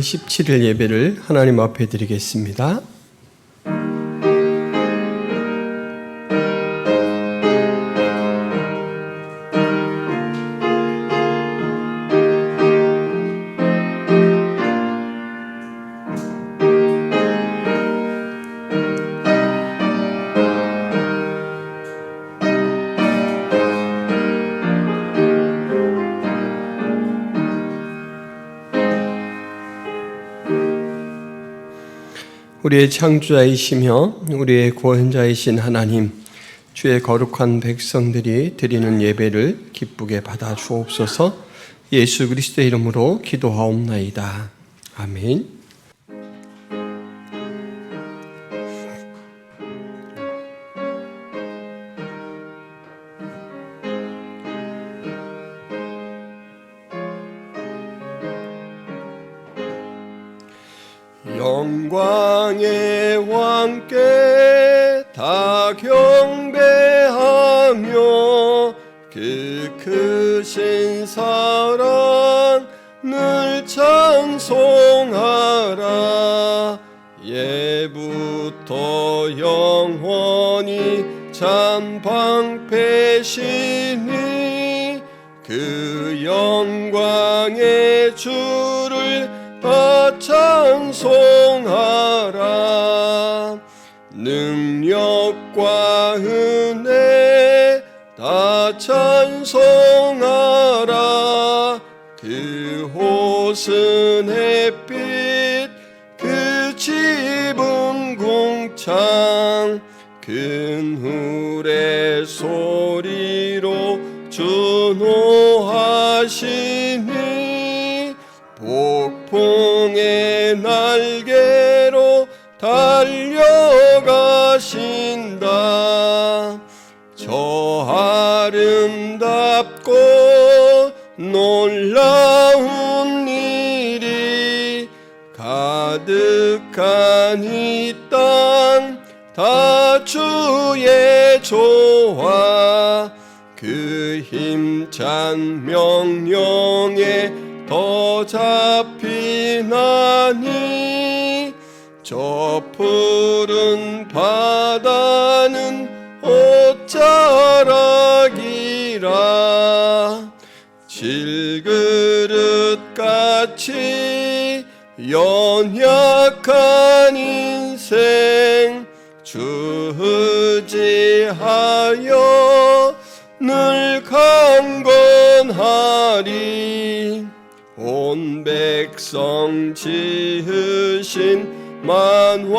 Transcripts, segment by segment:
17일 예배를 하나님 앞에 드리겠습니다. 우리의 창조자이시며 우리의 구원자이신 하나님, 주의 거룩한 백성들이 드리는 예배를 기쁘게 받아 주옵소서. 예수 그리스도의 이름으로 기도하옵나이다. 아멘. 영광의 왕께 다 경배하며 그 크신 사랑을 찬송하라. 예부터 영원히 참 방패시니 그 영광의 주를 다 찬송하라. 능력과 은혜 다 찬송하라. 그 호슨 햇빛 그 짚은 궁창 큰 후레 소리로 준호하시니 폭풍의 날개로 달려가신다. 저 아름답고 놀라운 일이 가득한 이 땅 다 주의 조화. 그 힘찬 명령에 더 잡히나니 저 푸른 바다는 옷자락이라. 질그릇같이 연약한 인생 주 의지하여 늘 강건하리. 온 백성 지으신 만왕이시니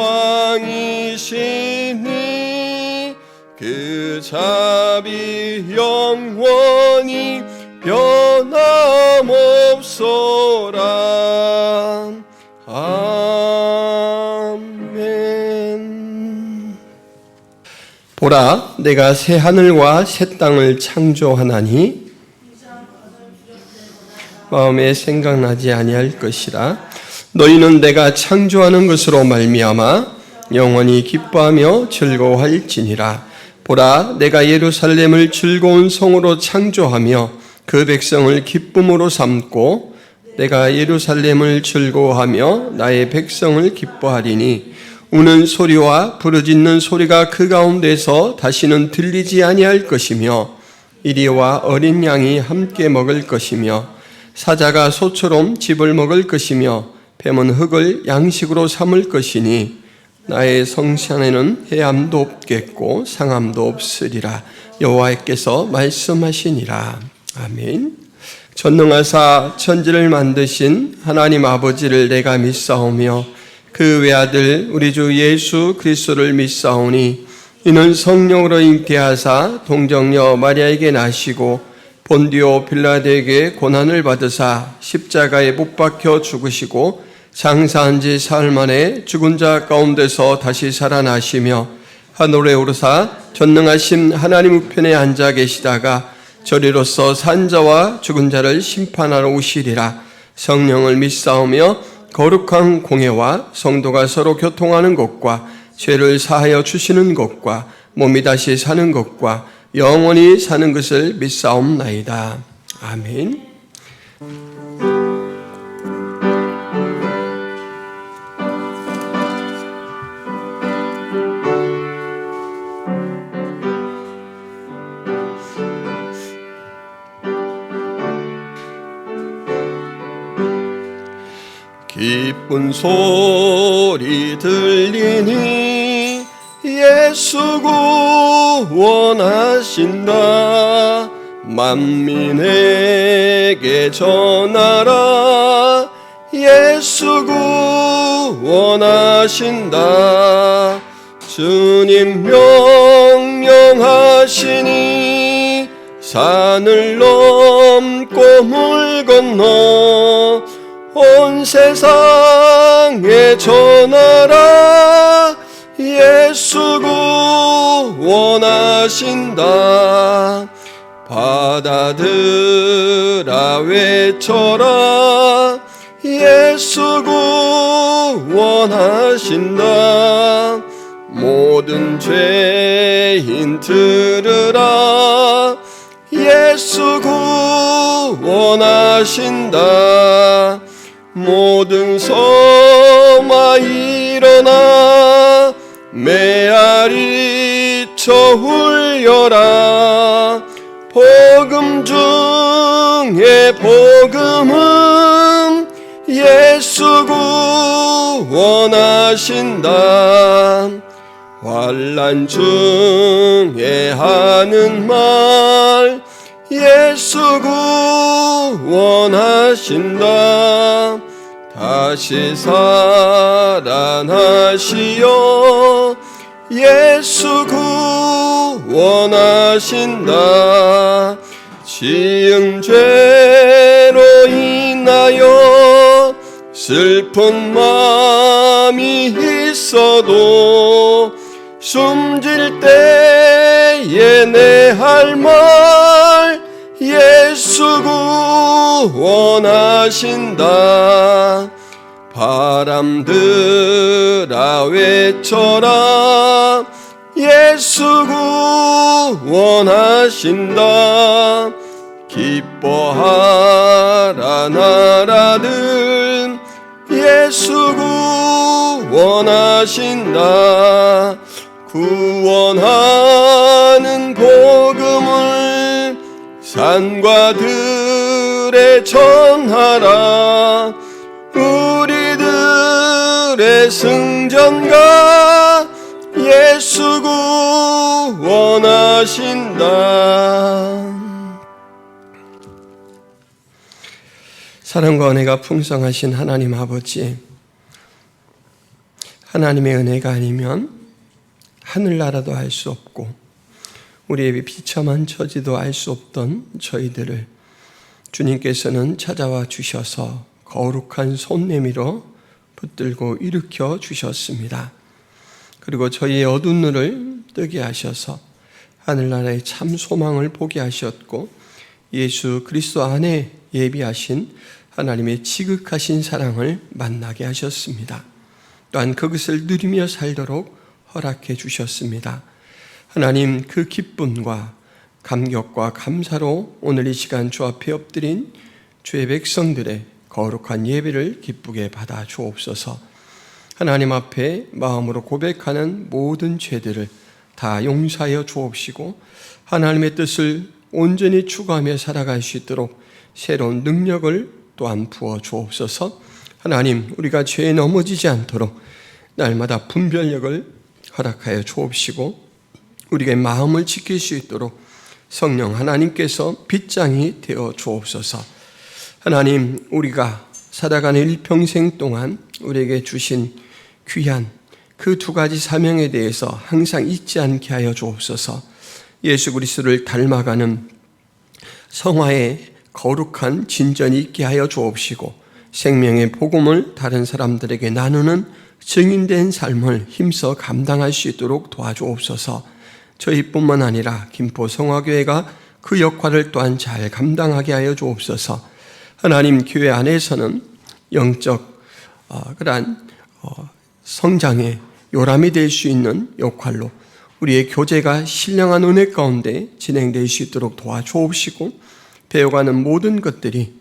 그 자비 영원히 변함없소라. 아멘. 보라, 내가 새 하늘과 새 땅을 창조하나니 마음에 생각나지 아니할 것이라. 너희는 내가 창조하는 것으로 말미암아 영원히 기뻐하며 즐거워할지니라. 보라, 내가 예루살렘을 즐거운 성으로 창조하며 그 백성을 기쁨으로 삼고 내가 예루살렘을 즐거워하며 나의 백성을 기뻐하리니 우는 소리와 부르짖는 소리가 그 가운데서 다시는 들리지 아니할 것이며 이리와 어린 양이 함께 먹을 것이며 사자가 소처럼 즙을 먹을 것이며 뱀은 흙을 양식으로 삼을 것이니 나의 성산에는 해함도 없겠고 상함도 없으리라. 여호와께서 말씀하시니라. 아멘. 전능하사 천지를 만드신 하나님 아버지를 내가 믿사오며 그 외아들 우리 주 예수 그리스도를 믿사오니 이는 성령으로 잉태하사 동정녀 마리아에게 나시고 본디오 빌라도에게 고난을 받으사 십자가에 못 박혀 죽으시고 장사한 지 사흘 만에 죽은 자 가운데서 다시 살아나시며 하늘에 오르사 전능하신 하나님 우편에 앉아 계시다가 저리로서 산 자와 죽은 자를 심판하러 오시리라. 성령을 믿사오며 거룩한 공회와 성도가 서로 교통하는 것과 죄를 사하여 주시는 것과 몸이 다시 사는 것과 영원히 사는 것을 믿사옵나이다. 아멘. 큰 소리 들리니 예수 구원하신다. 만민에게 전하라. 예수 구원하신다. 주님 명령하시니 산을 넘고 물 건너 온 세상에 전하라. 예수 구원하신다. 바다들아 외쳐라. 예수 구원하신다. 모든 죄인 들으라. 예수 구원하신다. 모든 섬아 일어나 메아리 쳐 울려라. 복음 중에 복음은 예수 구원하신다. 환난 중에 하는 말 예수 구원하신다. 다시 살아나시어 예수 구원하신다. 지은 죄로 인하여 슬픈 마음이 있어도 숨질 때에 내 할 말 예수 구원하신다. 바람들아 외쳐라. 예수 구원하신다. 기뻐하라 나라들 예수 구원하신다. 구원하는 복음을 산과 들에 전하라. 우리들의 승전가 예수 구원하신다. 사랑과 은혜가 풍성하신 하나님 아버지, 하나님의 은혜가 아니면 하늘나라도 알 수 없고 우리의 비참한 처지도 알 수 없던 저희들을 주님께서는 찾아와 주셔서 거룩한 손내밀어 붙들고 일으켜 주셨습니다. 그리고 저희의 어두운 눈을 뜨게 하셔서 하늘나라의 참 소망을 보게 하셨고 예수 그리스도 안에 예비하신 하나님의 지극하신 사랑을 만나게 하셨습니다. 또한 그것을 누리며 살도록 허락해 주셨습니다. 하나님, 그 기쁨과 감격과 감사로 오늘 이 시간 주 앞에 엎드린 주의 백성들의 거룩한 예배를 기쁘게 받아 주옵소서. 하나님 앞에 마음으로 고백하는 모든 죄들을 다 용서하여 주옵시고 하나님의 뜻을 온전히 추구하며 살아갈 수 있도록 새로운 능력을 또한 부어 주옵소서. 하나님, 우리가 죄에 넘어지지 않도록 날마다 분별력을 허락하여 주옵시고 우리의 마음을 지킬 수 있도록 성령 하나님께서 빗장이 되어 주옵소서. 하나님, 우리가 살아가는 일평생 동안 우리에게 주신 귀한 그 두 가지 사명에 대해서 항상 잊지 않게 하여 주옵소서. 예수 그리스도를 닮아가는 성화의 거룩한 진전이 있게 하여 주옵시고 생명의 복음을 다른 사람들에게 나누는 증인된 삶을 힘써 감당할 수 있도록 도와주옵소서. 저희뿐만 아니라 김포 성화교회가 그 역할을 또한 잘 감당하게 하여 주옵소서. 하나님, 교회 안에서는 영적 그러한 성장의 요람이 될 수 있는 역할로 우리의 교제가 신령한 은혜 가운데 진행될 수 있도록 도와주옵시고 배워가는 모든 것들이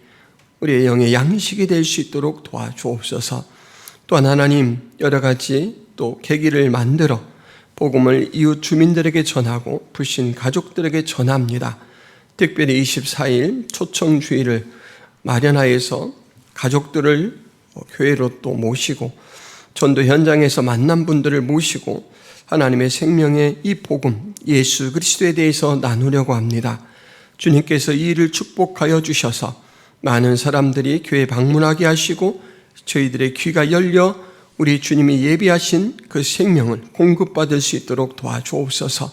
우리의 영의 양식이 될 수 있도록 도와주옵소서. 또한 하나님, 여러 가지 또 계기를 만들어 복음을 이웃 주민들에게 전하고 불신 가족들에게 전합니다. 특별히 24일 초청주의를 마련하여서 가족들을 교회로 또 모시고 전도 현장에서 만난 분들을 모시고 하나님의 생명의 이 복음 예수 그리스도에 대해서 나누려고 합니다. 주님께서 이 일을 축복하여 주셔서 많은 사람들이 교회 방문하게 하시고 저희들의 귀가 열려 우리 주님이 예비하신 그 생명을 공급받을 수 있도록 도와주옵소서.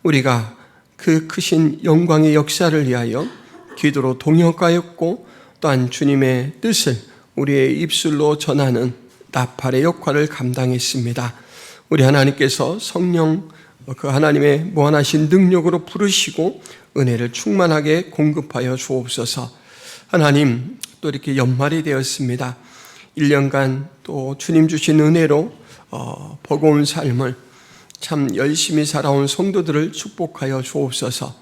우리가 그 크신 영광의 역사를 위하여 기도로 동역하였고 또한 주님의 뜻을 우리의 입술로 전하는 나팔의 역할을 감당했습니다. 우리 하나님께서 성령 그 하나님의 무한하신 능력으로 부르시고 은혜를 충만하게 공급하여 주옵소서. 하나님, 또 이렇게 연말이 되었습니다. 1년간 또 주님 주신 은혜로 버거운 삶을 참 열심히 살아온 성도들을 축복하여 주옵소서.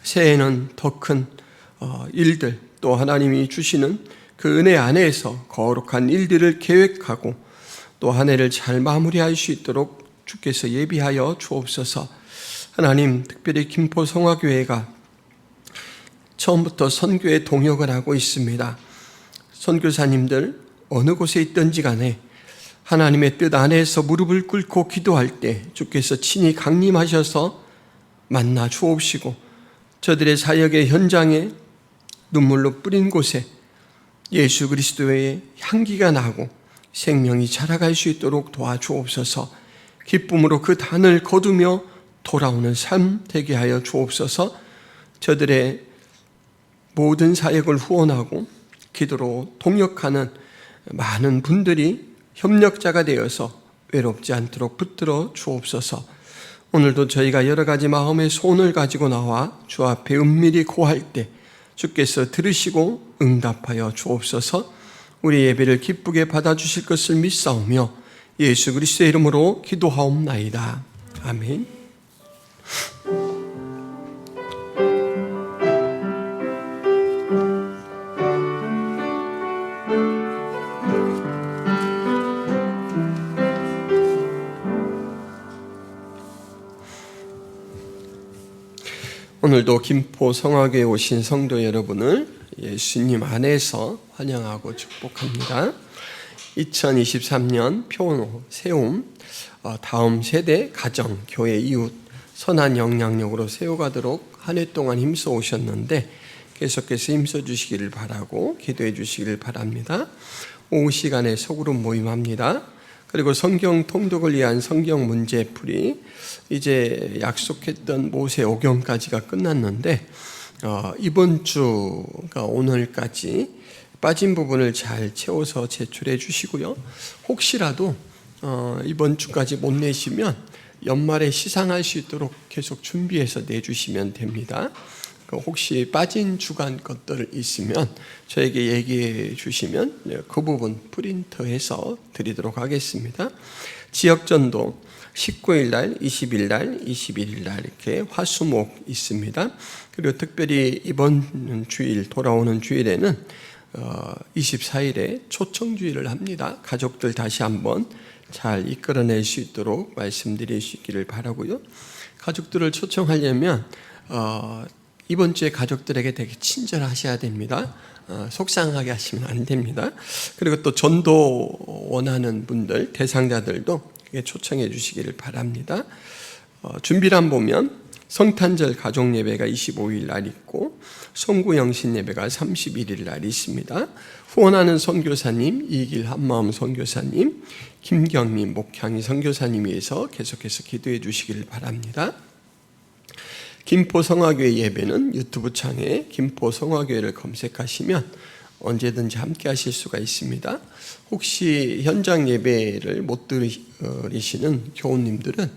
새해에는 더 큰 일들, 또 하나님이 주시는 그 은혜 안에서 거룩한 일들을 계획하고 또 한 해를 잘 마무리할 수 있도록 주께서 예비하여 주옵소서. 하나님, 특별히 김포 성화교회가 처음부터 선교에 동역을 하고 있습니다. 선교사님들 어느 곳에 있든지 간에 하나님의 뜻 안에서 무릎을 꿇고 기도할 때 주께서 친히 강림하셔서 만나 주옵시고 저들의 사역의 현장에 눈물로 뿌린 곳에 예수 그리스도의 향기가 나고 생명이 자라갈 수 있도록 도와주옵소서. 기쁨으로 그 단을 거두며 돌아오는 삶 되게 하여 주옵소서. 저들의 모든 사역을 후원하고 기도로 동역하는 많은 분들이 협력자가 되어서 외롭지 않도록 붙들어 주옵소서. 오늘도 저희가 여러 가지 마음의 소원을 가지고 나와 주 앞에 은밀히 고할 때 주께서 들으시고 응답하여 주옵소서. 우리 예배를 기쁘게 받아주실 것을 믿사오며 예수 그리스도의 이름으로 기도하옵나이다. 아멘. 오늘도 김포 성화교에 오신 성도 여러분을 예수님 안에서 환영하고 축복합니다. 2023년 표노 세움 다음 세대 가정, 교회, 이웃 선한 영향력으로 세워가도록 한 해 동안 힘써 오셨는데 계속해서 힘써 주시기를 바라고 기도해 주시기를 바랍니다. 오후 시간에 소그룹 모임합니다. 그리고 성경 통독을 위한 성경 문제풀이 이제 약속했던 모세 오경까지가 끝났는데 이번 주가 오늘까지 빠진 부분을 잘 채워서 제출해 주시고요. 혹시라도 이번 주까지 못 내시면 연말에 시상할 수 있도록 계속 준비해서 내주시면 됩니다. 혹시 빠진 주간 것들 있으면 저에게 얘기해 주시면 그 부분 프린트해서 드리도록 하겠습니다. 지역전도 19일 날, 20일 날, 21일 날 이렇게 화수목 있습니다. 그리고 특별히 이번 주일 돌아오는 주일에는 24일에 초청주일을 합니다. 가족들 다시 한번 잘 이끌어낼 수 있도록 말씀드리시기를 바라고요. 가족들을 초청하려면 이번 주에 가족들에게 되게 친절하셔야 됩니다. 속상하게 하시면 안 됩니다. 그리고 또 전도 원하는 분들, 대상자들도 초청해 주시기를 바랍니다. 준비란 보면 성탄절 가족 예배가 25일 날 있고 성구 영신 예배가 31일 날 있습니다. 후원하는 선교사님 이길 한마음 선교사님, 김경미 목향이 선교사님 위해서 계속해서 기도해 주시기를 바랍니다. 김포 성화교회 예배는 유튜브 창에 김포 성화교회를 검색하시면 언제든지 함께 하실 수가 있습니다. 혹시 현장 예배를 못 들으시는 교우님들은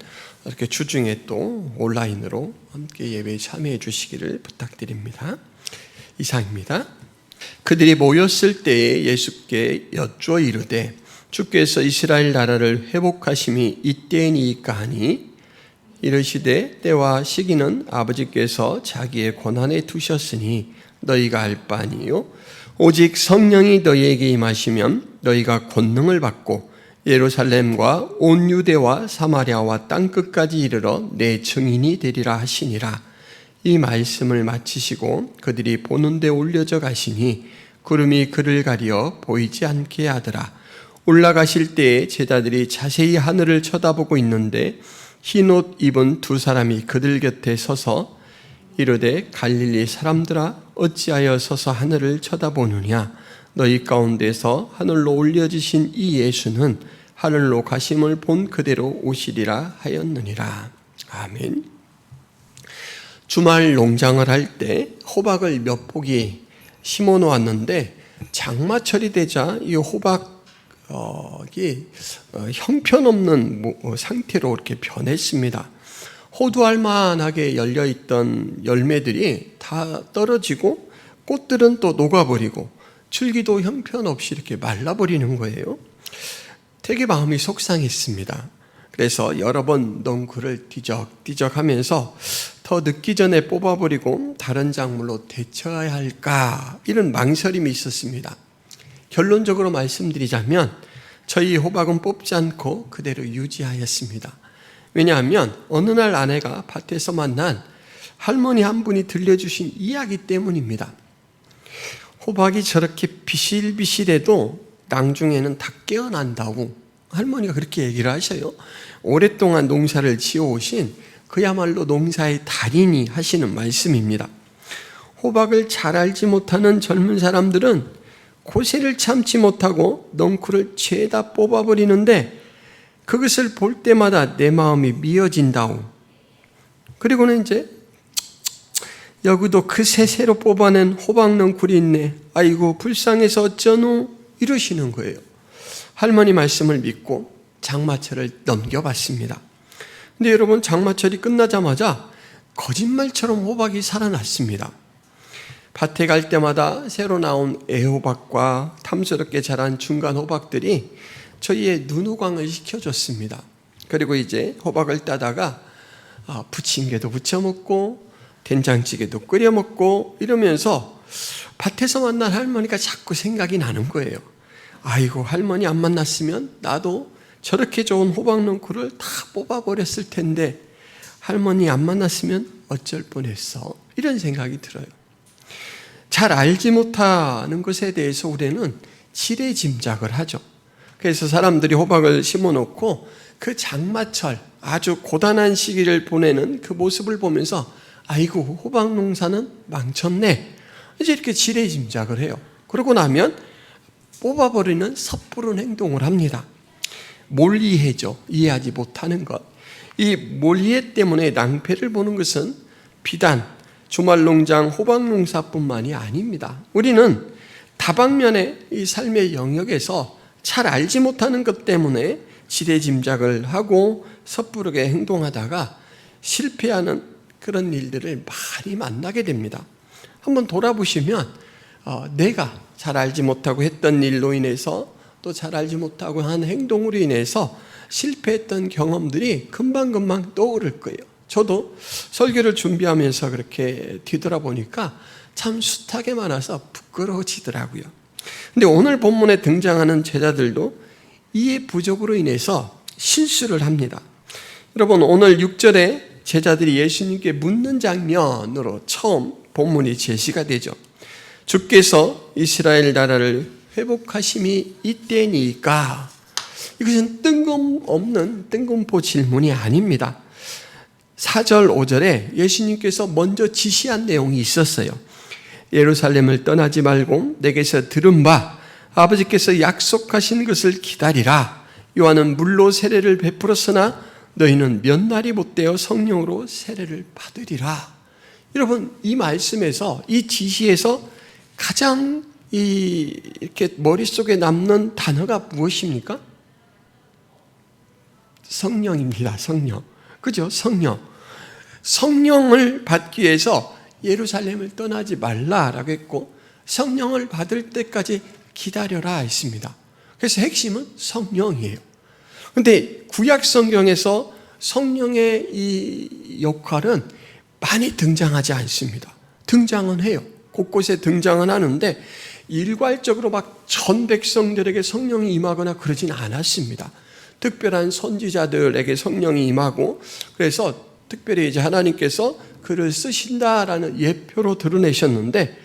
이렇게 주중에 또 온라인으로 함께 예배에 참여해 주시기를 부탁드립니다. 이상입니다. 그들이 모였을 때에 예수께 여쭈어 이르되 주께서 이스라엘 나라를 회복하심이 이때이니까 하니 이르시되 때와 시기는 아버지께서 자기의 권한에 두셨으니 너희가 알 바 아니요 오직 성령이 너희에게 임하시면 너희가 권능을 받고 예루살렘과 온 유대와 사마리아와 땅끝까지 이르러 내 증인이 되리라 하시니라. 이 말씀을 마치시고 그들이 보는 데 올려져 가시니 구름이 그를 가리어 보이지 않게 하더라. 올라가실 때에 제자들이 자세히 하늘을 쳐다보고 있는데 흰 옷 입은 두 사람이 그들 곁에 서서 이르되 갈릴리 사람들아 어찌하여 서서 하늘을 쳐다보느냐. 너희 가운데서 하늘로 올려지신 이 예수는 하늘로 가심을 본 그대로 오시리라 하였느니라. 아멘. 주말 농장을 할 때 호박을 몇 포기 심어 놓았는데 장마철이 되자 이 호박이 형편없는 상태로 이렇게 변했습니다. 호두알만하게 열려있던 열매들이 다 떨어지고 꽃들은 또 녹아버리고 줄기도 형편없이 이렇게 말라버리는 거예요. 되게 마음이 속상했습니다. 그래서 여러 번 넝쿨을 뒤적뒤적 하면서 더 늦기 전에 뽑아버리고 다른 작물로 데쳐야 할까 이런 망설임이 있었습니다. 결론적으로 말씀드리자면 저희 호박은 뽑지 않고 그대로 유지하였습니다. 왜냐하면 어느 날 아내가 밭에서 만난 할머니 한 분이 들려주신 이야기 때문입니다. 호박이 저렇게 비실비실해도 나중에는 다 깨어난다고 할머니가 그렇게 얘기를 하셔요. 오랫동안 농사를 지어오신 그야말로 농사의 달인이 하시는 말씀입니다. 호박을 잘 알지 못하는 젊은 사람들은 고세를 참지 못하고 넝쿨을 죄다 뽑아버리는데 그것을 볼 때마다 내 마음이 미어진다오. 그리고는 이제 여기도 그 새로 뽑아낸 호박 넝쿨이 있네. 아이고 불쌍해서 어쩌노 이러시는 거예요. 할머니 말씀을 믿고 장마철을 넘겨봤습니다. 근데 여러분 장마철이 끝나자마자 거짓말처럼 호박이 살아났습니다. 밭에 갈 때마다 새로 나온 애호박과 탐스럽게 자란 중간 호박들이 저희의 눈호강을 시켜줬습니다. 그리고 이제 호박을 따다가 부침개도 부쳐 먹고 된장찌개도 끓여 먹고 이러면서 밭에서 만난 할머니가 자꾸 생각이 나는 거예요. 아이고 할머니 안 만났으면 나도 저렇게 좋은 호박 넝쿨을 다 뽑아버렸을 텐데 할머니 안 만났으면 어쩔 뻔했어. 이런 생각이 들어요. 잘 알지 못하는 것에 대해서 우리는 지레짐작을 하죠. 그래서 사람들이 호박을 심어놓고 그 장마철 아주 고단한 시기를 보내는 그 모습을 보면서 아이고 호박 농사는 망쳤네. 이제 이렇게 지레짐작을 해요. 그러고 나면 뽑아버리는 섣부른 행동을 합니다. 몰이해죠. 이해하지 못하는 것. 이 몰이해 때문에 낭패를 보는 것은 비단 주말농장 호박농사뿐만이 아닙니다. 우리는 다방면의 이 삶의 영역에서 잘 알지 못하는 것 때문에 지레짐작을 하고 섣부르게 행동하다가 실패하는 그런 일들을 많이 만나게 됩니다. 한번 돌아보시면 내가 잘 알지 못하고 했던 일로 인해서 또 잘 알지 못하고 한 행동으로 인해서 실패했던 경험들이 금방금방 떠오를 거예요. 저도 설교를 준비하면서 그렇게 뒤돌아보니까 참 숱하게 많아서 부끄러워지더라고요. 근데 오늘 본문에 등장하는 제자들도 이해 부족으로 인해서 실수를 합니다. 여러분 오늘 6절에 제자들이 예수님께 묻는 장면으로 처음 본문이 제시가 되죠. 주께서 이스라엘 나라를 회복하심이 이때니까. 이것은 뜬금없는 뜬금포 질문이 아닙니다. 4절 5절에 예수님께서 먼저 지시한 내용이 있었어요. 예루살렘을 떠나지 말고 내게서 들은 바 아버지께서 약속하신 것을 기다리라. 요한은 물로 세례를 베풀었으나 너희는 몇 날이 못되어 성령으로 세례를 받으리라. 여러분 이 말씀에서 이 지시에서 가장 이렇게 머릿속에 남는 단어가 무엇입니까? 성령입니다. 성령. 그죠? 성령. 성령을 받기 위해서 예루살렘을 떠나지 말라라고 했고 성령을 받을 때까지 기다려라 했습니다. 그래서 핵심은 성령이에요. 그런데 구약 성경에서 성령의 이 역할은 많이 등장하지 않습니다. 등장은 해요. 곳곳에 등장은 하는데 일괄적으로 막 전 백성들에게 성령이 임하거나 그러진 않았습니다. 특별한 선지자들에게 성령이 임하고 그래서 특별히 이제 하나님께서 그를 쓰신다라는 예표로 드러내셨는데,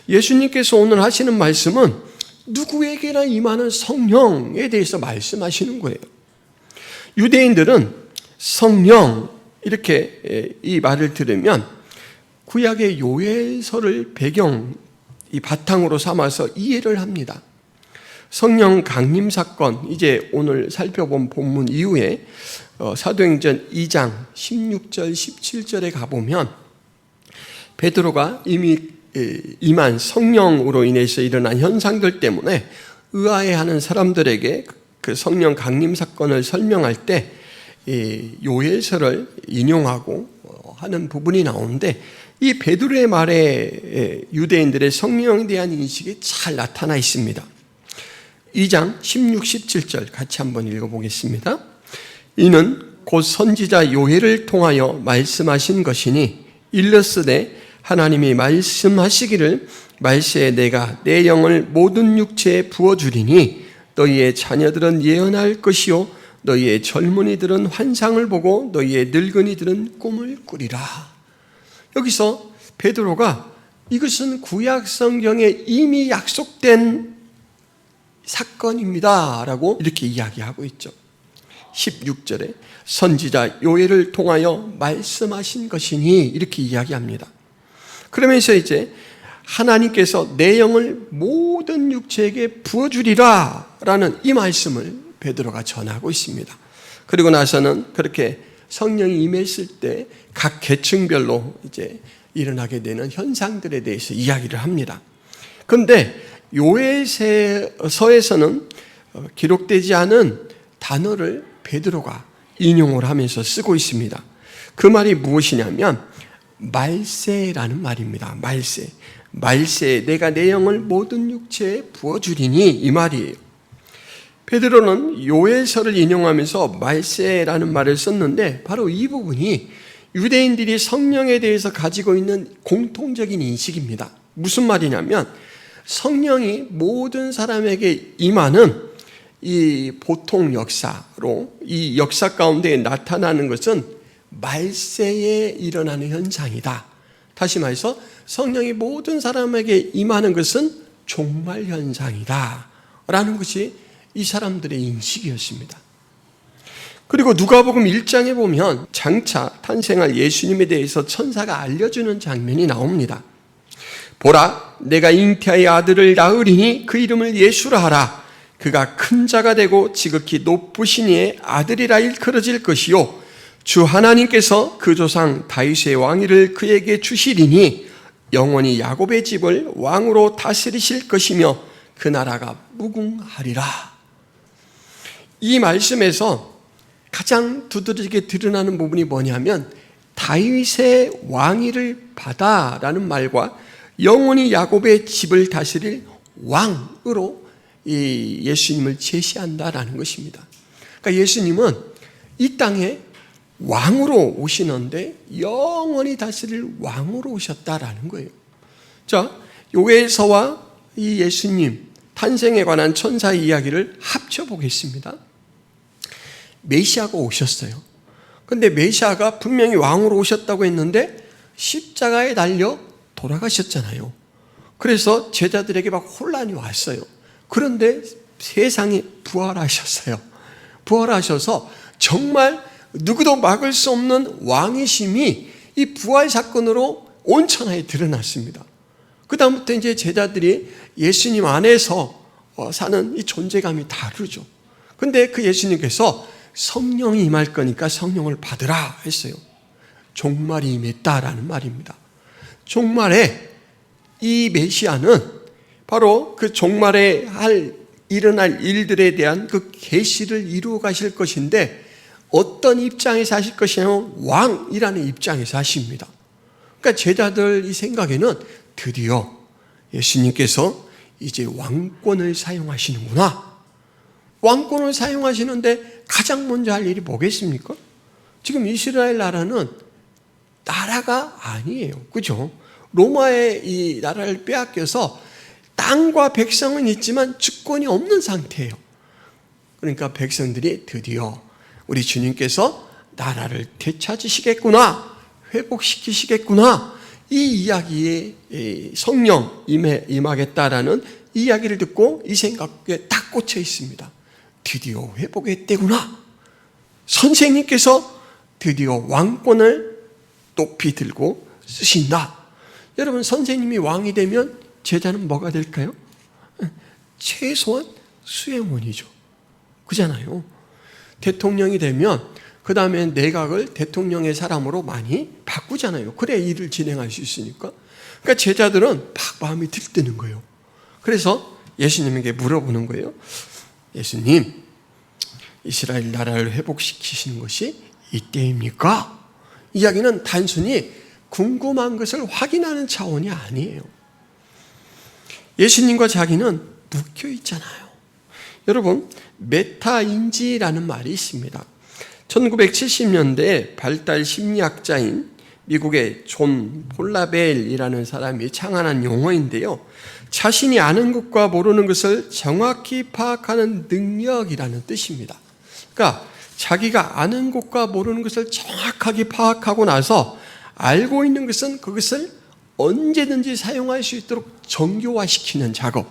예수님께서 오늘 하시는 말씀은 누구에게나 임하는 성령에 대해서 말씀하시는 거예요. 유대인들은 성령, 이렇게 이 말을 들으면 구약의 요엘서를 배경, 이 바탕으로 삼아서 이해를 합니다. 성령 강림 사건, 이제 오늘 살펴본 본문 이후에 사도행전 2장 16절 17절에 가보면 베드로가 이미 임한 성령으로 인해서 일어난 현상들 때문에 의아해하는 사람들에게 그 성령 강림 사건을 설명할 때 요엘서를 인용하고 하는 부분이 나오는데, 이 베드로의 말에 유대인들의 성령에 대한 인식이 잘 나타나 있습니다. 2장 16, 17절 같이 한번 읽어보겠습니다. 이는 곧 선지자 요엘을 통하여 말씀하신 것이니 일렀으되 하나님이 말씀하시기를 말세에 내가 내 영을 모든 육체에 부어주리니 너희의 자녀들은 예언할 것이요 너희의 젊은이들은 환상을 보고 너희의 늙은이들은 꿈을 꾸리라. 여기서 베드로가 이것은 구약 성경에 이미 약속된 사건입니다 라고 이렇게 이야기하고 있죠. 16절에 선지자 요엘을 통하여 말씀하신 것이니 이렇게 이야기합니다. 그러면서 이제 하나님께서 내 영을 모든 육체에게 부어주리라 라는 이 말씀을 베드로가 전하고 있습니다. 그리고 나서는 그렇게 성령이 임했을 때 각 계층별로 이제 일어나게 되는 현상들에 대해서 이야기를 합니다. 그런데 요엘서에서는 기록되지 않은 단어를 베드로가 인용을 하면서 쓰고 있습니다. 그 말이 무엇이냐면 말세라는 말입니다. 말세, 내가 내 영을 모든 육체에 부어주리니, 이 말이에요. 베드로는 요엘서를 인용하면서 말세라는 말을 썼는데, 바로 이 부분이 유대인들이 성령에 대해서 가지고 있는 공통적인 인식입니다. 무슨 말이냐면 성령이 모든 사람에게 임하는 이 보통 역사로, 이 역사 가운데 나타나는 것은 말세에 일어나는 현상이다. 다시 말해서 성령이 모든 사람에게 임하는 것은 종말 현상이다 라는 것이 이 사람들의 인식이었습니다. 그리고 누가복음 1장에 보면 장차 탄생할 예수님에 대해서 천사가 알려주는 장면이 나옵니다. 보라, 내가 잉태하여 아들을 낳으리니 그 이름을 예수라 하라. 그가 큰 자가 되고 지극히 높으신 이의 아들이라 일컬어질 것이요 주 하나님께서 그 조상 다윗의 왕위를 그에게 주시리니 영원히 야곱의 집을 왕으로 다스리실 것이며 그 나라가 무궁하리라. 이 말씀에서 가장 두드러지게 드러나는 부분이 뭐냐면 다윗의 왕위를 받아라는 말과 영원히 야곱의 집을 다스릴 왕으로 이 예수님을 제시한다라는 것입니다. 그러니까 예수님은 이 땅에 왕으로 오시는데 영원히 다스릴 왕으로 오셨다라는 거예요. 자, 요엘서와 이 예수님 탄생에 관한 천사의 이야기를 합쳐보겠습니다. 메시아가 오셨어요. 그런데 메시아가 분명히 왕으로 오셨다고 했는데 십자가에 달려 돌아가셨잖아요. 그래서 제자들에게 막 혼란이 왔어요. 그런데 세상에 부활하셨어요. 부활하셔서 정말 누구도 막을 수 없는 왕이심이 이 부활 사건으로 온 천하에 드러났습니다. 그 다음부터 이제 제자들이 예수님 안에서 사는 이 존재감이 다르죠. 근데 그 예수님께서 성령이 임할 거니까 성령을 받으라 했어요. 종말이 임했다라는 말입니다. 종말에 이 메시아는 바로 그 종말에 일어날 일들에 대한 그 계시를 이루어 가실 것인데 어떤 입장에서 하실 것이냐면 왕이라는 입장에서 하십니다. 그러니까 제자들 이 생각에는 드디어 예수님께서 이제 왕권을 사용하시는구나. 왕권을 사용하시는데 가장 먼저 할 일이 뭐겠습니까? 지금 이스라엘 나라는 나라가 아니에요. 그죠? 로마의 이 나라를 빼앗겨서 땅과 백성은 있지만 주권이 없는 상태예요. 그러니까 백성들이 드디어 우리 주님께서 나라를 되찾으시겠구나, 회복시키시겠구나, 이 이야기에 성령 임하겠다라는 이야기를 듣고 이 생각에 딱 꽂혀 있습니다. 드디어 회복의 때구나. 선생님께서 드디어 왕권을 높이 들고 쓰신다. 여러분, 선생님이 왕이 되면 제자는 뭐가 될까요? 최소한 수행원이죠. 그잖아요. 대통령이 되면 그 다음에 내각을 대통령의 사람으로 많이 바꾸잖아요. 그래야 일을 진행할 수 있으니까. 그러니까 제자들은 막 마음이 들뜨는 거예요. 그래서 예수님에게 물어보는 거예요. 예수님, 이스라엘 나라를 회복시키시는 것이 이때입니까? 이야기는 단순히 궁금한 것을 확인하는 차원이 아니에요. 예수님과 자기는 묶여 있잖아요. 여러분, 메타인지라는 말이 있습니다. 1970년대에 발달 심리학자인 미국의 존 폴라벨이라는 사람이 창안한 용어인데요. 자신이 아는 것과 모르는 것을 정확히 파악하는 능력이라는 뜻입니다. 그러니까 자기가 아는 것과 모르는 것을 정확하게 파악하고 나서 알고 있는 것은 그것을 언제든지 사용할 수 있도록 정교화시키는 작업,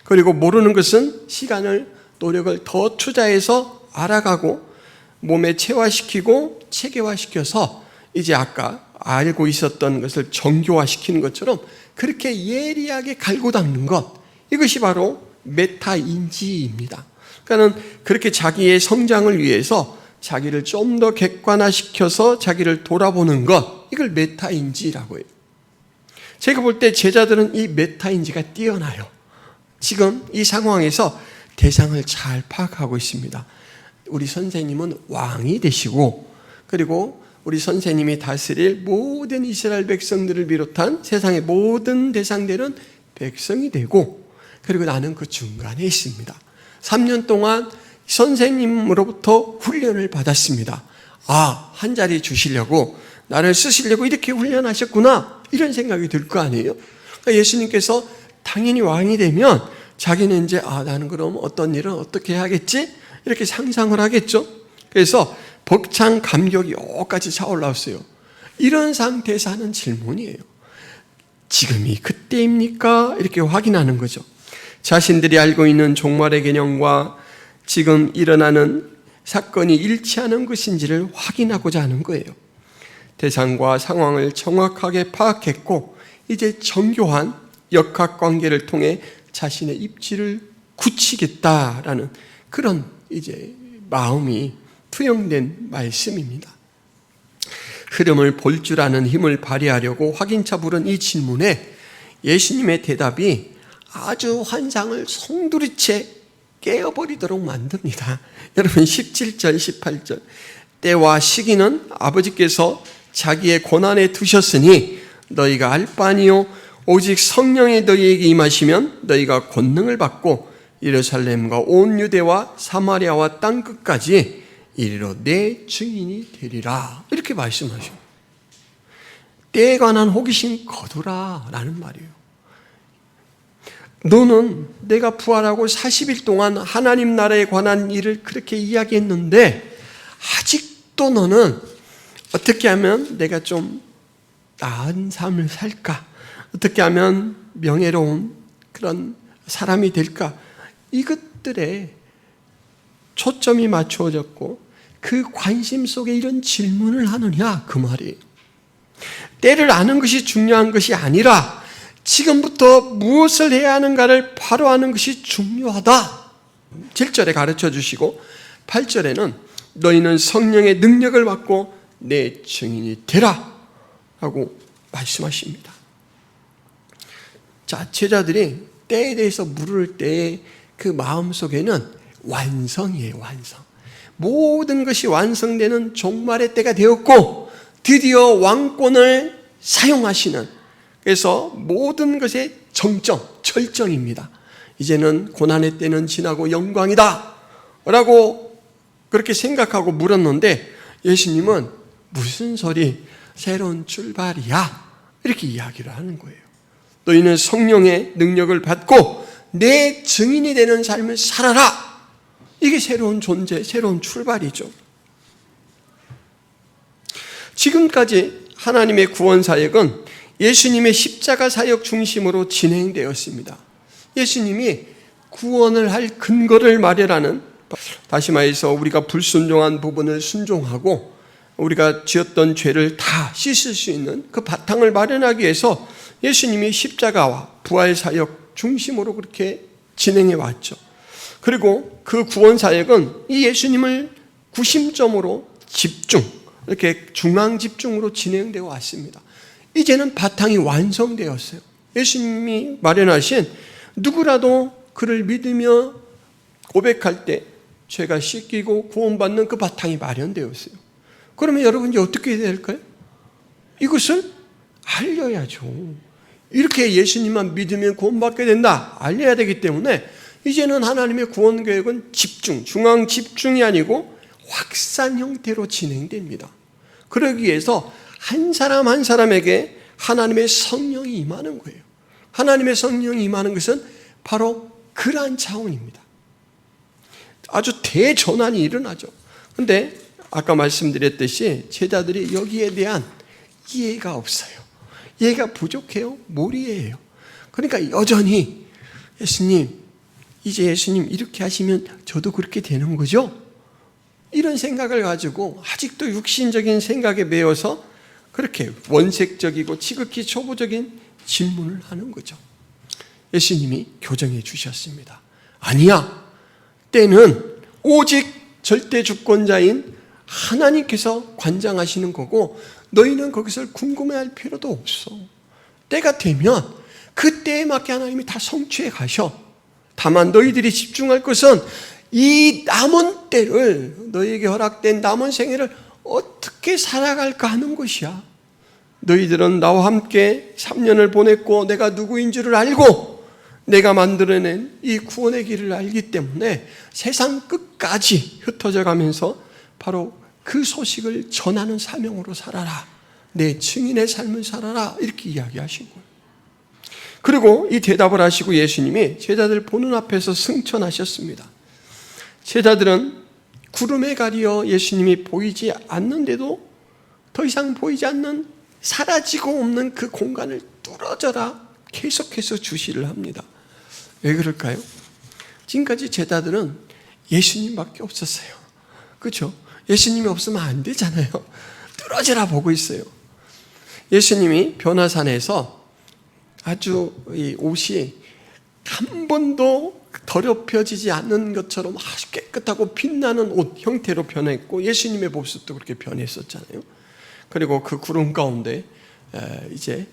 그리고 모르는 것은 시간을, 노력을 더 투자해서 알아가고 몸에 체화시키고 체계화시켜서 이제 아까 알고 있었던 것을 정교화시키는 것처럼 그렇게 예리하게 갈고 닦는 것, 이것이 바로 메타인지입니다. 그러니까 그렇게 자기의 성장을 위해서 자기를 좀 더 객관화시켜서 자기를 돌아보는 것, 이걸 메타인지라고 해요. 제가 볼 때 제자들은 이 메타인지가 뛰어나요. 지금 이 상황에서 대상을 잘 파악하고 있습니다. 우리 선생님은 왕이 되시고, 그리고 우리 선생님이 다스릴 모든 이스라엘 백성들을 비롯한 세상의 모든 대상들은 백성이 되고, 그리고 나는 그 중간에 있습니다. 3년 동안 선생님으로부터 훈련을 받았습니다. 아, 한 자리 주시려고, 나를 쓰시려고 이렇게 훈련하셨구나, 이런 생각이 들 거 아니에요. 그러니까 예수님께서 당연히 왕이 되면 자기는 이제 나는 그럼 어떤 일은 어떻게 해야겠지? 이렇게 상상을 하겠죠. 그래서 벅찬 감격이 여기까지 차올라왔어요. 이런 상태에서 하는 질문이에요. 지금이 그때입니까? 이렇게 확인하는 거죠. 자신들이 알고 있는 종말의 개념과 지금 일어나는 사건이 일치하는 것인지를 확인하고자 하는 거예요. 대상과 상황을 정확하게 파악했고, 이제 정교한 역학관계를 통해 자신의 입지를 굳히겠다라는 그런 이제 마음이 투영된 말씀입니다. 흐름을 볼 줄 아는 힘을 발휘하려고 확인차 부른 이 질문에 예수님의 대답이 아주 환상을 송두리째 깨어버리도록 만듭니다. 여러분, 17절, 18절. 때와 시기는 아버지께서 자기의 권한에 두셨으니 너희가 알 바 아니요 오직 성령이 너희에게 임하시면 너희가 권능을 받고 예루살렘과 온 유대와 사마리아와 땅끝까지 이르러 내 증인이 되리라. 이렇게 말씀하셔요. 때에 관한 호기심 거두라 라는 말이에요. 너는 내가 부활하고 40일 동안 하나님 나라에 관한 일을 그렇게 이야기했는데 아직도 너는 어떻게 하면 내가 좀 나은 삶을 살까? 어떻게 하면 명예로운 그런 사람이 될까? 이것들에 초점이 맞추어졌고 그 관심 속에 이런 질문을 하느냐, 그 말이에요. 때를 아는 것이 중요한 것이 아니라 지금부터 무엇을 해야 하는가를 바로 아는 것이 중요하다. 7절에 가르쳐 주시고 8절에는 너희는 성령의 능력을 받고 내 증인이 되라 하고 말씀하십니다. 자, 제자들이 때에 대해서 물을 때의 그 마음속에는 완성이에요, 완성. 모든 것이 완성되는 종말의 때가 되었고 드디어 왕권을 사용하시는, 그래서 모든 것의 정점, 철정입니다. 이제는 고난의 때는 지나고 영광이다 라고 그렇게 생각하고 물었는데 예수님은 무슨 소리, 새로운 출발이야, 이렇게 이야기를 하는 거예요. 너희는 성령의 능력을 받고 내 증인이 되는 삶을 살아라. 이게 새로운 존재, 새로운 출발이죠. 지금까지 하나님의 구원 사역은 예수님의 십자가 사역 중심으로 진행되었습니다. 예수님이 구원을 할 근거를 마련하는, 다시 말해서 우리가 불순종한 부분을 순종하고 우리가 지었던 죄를 다 씻을 수 있는 그 바탕을 마련하기 위해서 예수님이 십자가와 부활 사역 중심으로 그렇게 진행해 왔죠. 그리고 그 구원 사역은 이 예수님을 구심점으로 이렇게 중앙 집중으로 진행되어 왔습니다. 이제는 바탕이 완성되었어요. 예수님이 마련하신 누구라도 그를 믿으며 고백할 때 죄가 씻기고 구원받는 그 바탕이 마련되었어요. 그러면 여러분 이제 어떻게 해야 될까요? 이것을 알려야죠. 이렇게 예수님만 믿으면 구원받게 된다, 알려야 되기 때문에 이제는 하나님의 구원 계획은 중앙 집중이 아니고 확산 형태로 진행됩니다. 그러기 위해서 한 사람 한 사람에게 하나님의 성령이 임하는 거예요. 하나님의 성령이 임하는 것은 바로 그러한 차원입니다. 아주 대전환이 일어나죠. 그런데 아까 말씀드렸듯이 제자들이 여기에 대한 이해가 없어요. 이해가 부족해요. 몰이해요. 그러니까 여전히 예수님, 이제 예수님 이렇게 하시면 저도 그렇게 되는 거죠? 이런 생각을 가지고 아직도 육신적인 생각에 매여서 그렇게 원색적이고 지극히 초보적인 질문을 하는 거죠. 예수님이 교정해 주셨습니다. 아니야. 때는 오직 절대 주권자인 하나님께서 관장하시는 거고 너희는 거기서 궁금해할 필요도 없어. 때가 되면 그 때에 맞게 하나님이 다 성취해 가셔. 다만 너희들이 집중할 것은 이 남은 때를, 너희에게 허락된 남은 생애를 어떻게 살아갈까 하는 것이야. 너희들은 나와 함께 3년을 보냈고 내가 누구인 줄을 알고 내가 만들어낸 이 구원의 길을 알기 때문에 세상 끝까지 흩어져 가면서 바로 그 소식을 전하는 사명으로 살아라. 내 증인의 삶을 살아라. 이렇게 이야기하신 거예요. 그리고 이 대답을 하시고 예수님이 제자들 보는 앞에서 승천하셨습니다. 제자들은 구름에 가리어 예수님이 보이지 않는데도 더 이상 보이지 않는 사라지고 없는 그 공간을 뚫어져라 계속해서 주시를 합니다. 왜 그럴까요? 지금까지 제자들은 예수님밖에 없었어요. 그렇죠? 예수님이 없으면 안 되잖아요. 뚫어져라 보고 있어요. 예수님이 변화산에서 아주 이 옷이 한 번도 더럽혀지지 않는 것처럼 아주 깨끗하고 빛나는 옷 형태로 변했고 예수님의 모습도 그렇게 변했었잖아요. 그리고 그 구름 가운데 이제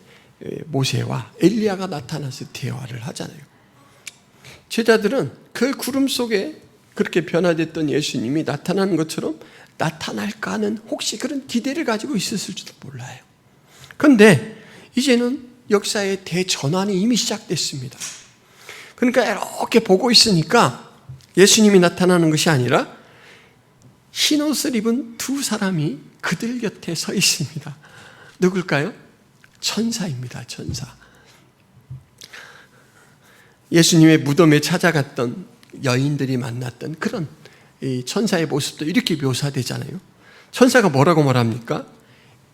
모세와 엘리야가 나타나서 대화를 하잖아요. 제자들은 그 구름 속에 그렇게 변화됐던 예수님이 나타나는 것처럼 나타날까 하는 혹시 그런 기대를 가지고 있었을지도 몰라요. 그런데 이제는 역사의 대전환이 이미 시작됐습니다. 그러니까 이렇게 보고 있으니까 예수님이 나타나는 것이 아니라 흰옷을 입은 두 사람이 그들 곁에 서 있습니다. 누굴까요? 천사입니다. 천사. 예수님의 무덤에 찾아갔던 여인들이 만났던 그런 이 천사의 모습도 이렇게 묘사되잖아요. 천사가 뭐라고 말합니까?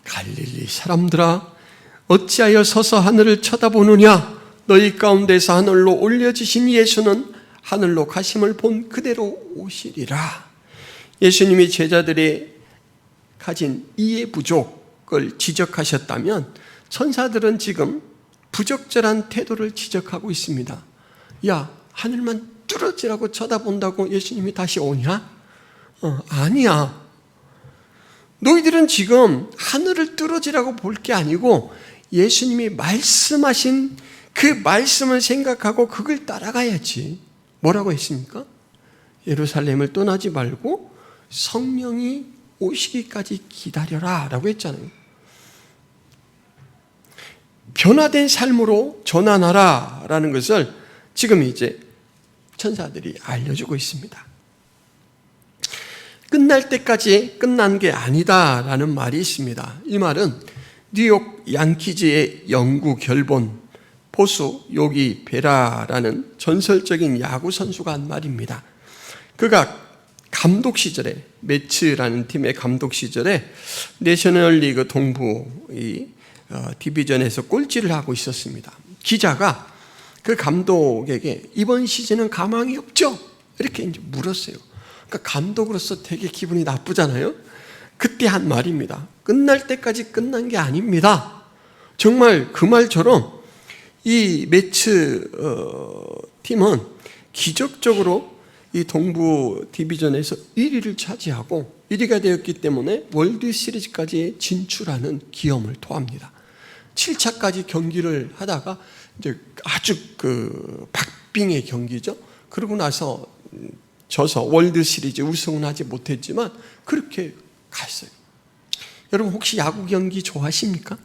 갈릴리 사람들아 어찌하여 서서 하늘을 쳐다보느냐? 너희 가운데서 하늘로 올려지신 예수는 하늘로 가심을 본 그대로 오시리라. 예수님이 제자들이 가진 이해 부족을 지적하셨다면 천사들은 지금 부적절한 태도를 지적하고 있습니다. 야, 하늘만 뚫어지라고 쳐다본다고 예수님이 다시 오냐? 아니야. 너희들은 지금 하늘을 뚫어지라고 볼 게 아니고 예수님이 말씀하신 그 말씀을 생각하고 그걸 따라가야지. 뭐라고 했습니까? 예루살렘을 떠나지 말고 성령이 오시기까지 기다려라 라고 했잖아요. 변화된 삶으로 전환하라 라는 것을 지금 이제 천사들이 알려주고 있습니다. 끝날 때까지 끝난 게 아니다 라는 말이 있습니다. 이 말은 뉴욕 양키즈의 영구 결본 보수 요기 베라라는 전설적인 야구 선수가 한 말입니다. 그가 감독 매츠라는 팀의 감독 시절에 내셔널리그 동부 디비전에서 꼴찌를 하고 있었습니다. 기자가 그 감독에게 이번 시즌은 가망이 없죠? 이렇게 이제 물었어요. 그러니까 감독으로서 되게 기분이 나쁘잖아요. 그때 한 말입니다. 끝날 때까지 끝난 게 아닙니다. 정말 그 말처럼 이 매츠 팀은 기적적으로 이 동부 디비전에서 1위를 차지하고 1위가 되었기 때문에 월드 시리즈까지 진출하는 기염을 토합니다. 7차까지 경기를 하다가 이제 아주 박빙의 경기죠. 그러고 나서 져서 월드 시리즈 우승은 하지 못했지만 그렇게 갔어요. 여러분 혹시 야구 경기 좋아하십니까?